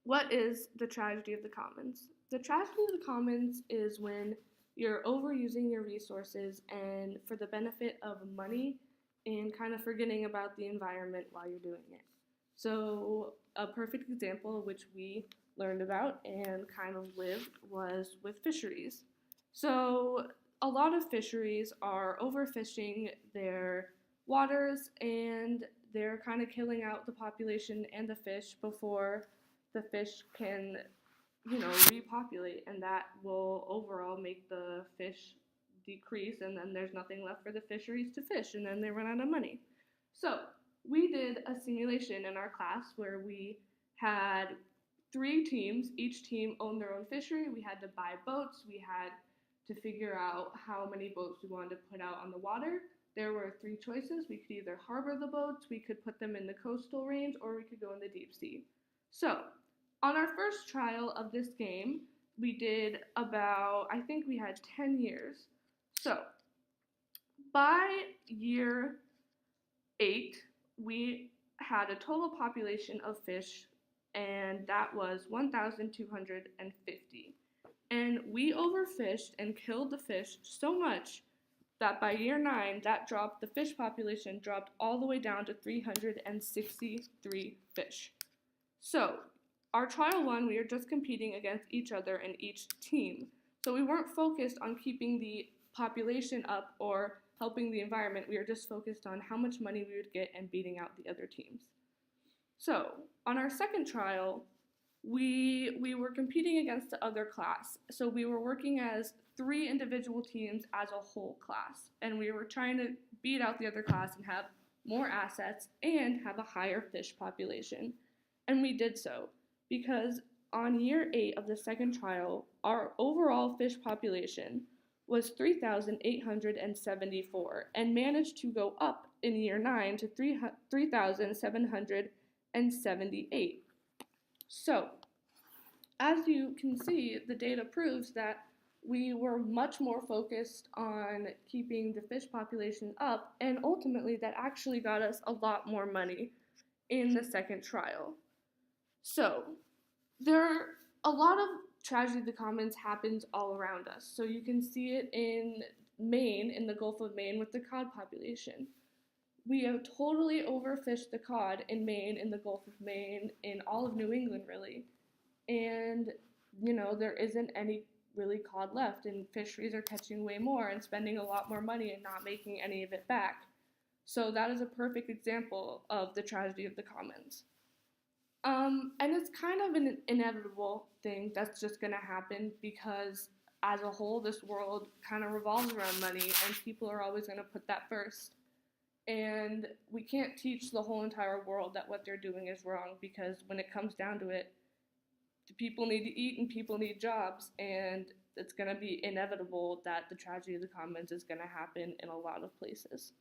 What is the tragedy of the commons? The tragedy of the commons is when you're overusing your resources and for the benefit of money and kind of forgetting about the environment while you're doing it. So, a perfect example, which we learned about and kind of lived, was with fisheries. So, a lot of fisheries are overfishing their waters and they're kind of killing out the population and the fish before the fish can, repopulate, and that will overall make the fish decrease, and then there's nothing left for the fisheries to fish, and then they run out of money. So, we did a simulation in our class where we had 3 teams. Each team owned their own fishery. We had to buy boats. We had to figure out how many boats we wanted to put out on the water. There were 3 choices. We could either harbor the boats, we could put them in the coastal range, or we could go in the deep sea. So, on our first trial of this game, we did I think we had 10 years. So, by year 8, we had a total population of fish, and that was 1,250. And we overfished and killed the fish so much that by year 9, the fish population dropped all the way down to 363 fish. So, our trial 1, we were just competing against each other and each team. So we weren't focused on keeping the population up or helping the environment. We were just focused on how much money we would get and beating out the other teams. So on our second trial, we were competing against the other class. So we were working as 3 individual teams as a whole class. And we were trying to beat out the other class and have more assets and have a higher fish population. And we did so because on year 8 of the second trial, our overall fish population was 3,874 and managed to go up in year 9 to 3,778. So, as you can see, the data proves that we were much more focused on keeping the fish population up, and ultimately that actually got us a lot more money in the second trial. So, a lot of tragedy of the commons happens all around us. So you can see it in Maine, in the Gulf of Maine, with the cod population. We have totally overfished the cod in Maine, in the Gulf of Maine, in all of New England, really. And, there isn't any really cod left, and fisheries are catching way more and spending a lot more money and not making any of it back. So that is a perfect example of the tragedy of the commons. And it's kind of an inevitable thing that's just going to happen because as a whole, this world kind of revolves around money and people are always going to put that first. And we can't teach the whole entire world that what they're doing is wrong because when it comes down to it, people need to eat and people need jobs, and it's going to be inevitable that the tragedy of the commons is going to happen in a lot of places.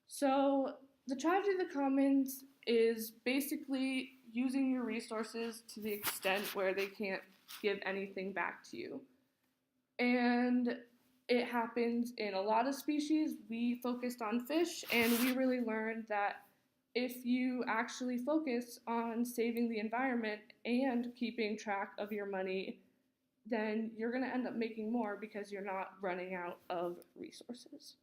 So the tragedy of the commons is basically using your resources to the extent where they can't give anything back to you. And it happens in a lot of species. We focused on fish, and we really learned that if you actually focus on saving the environment and keeping track of your money, then you're going to end up making more because you're not running out of resources.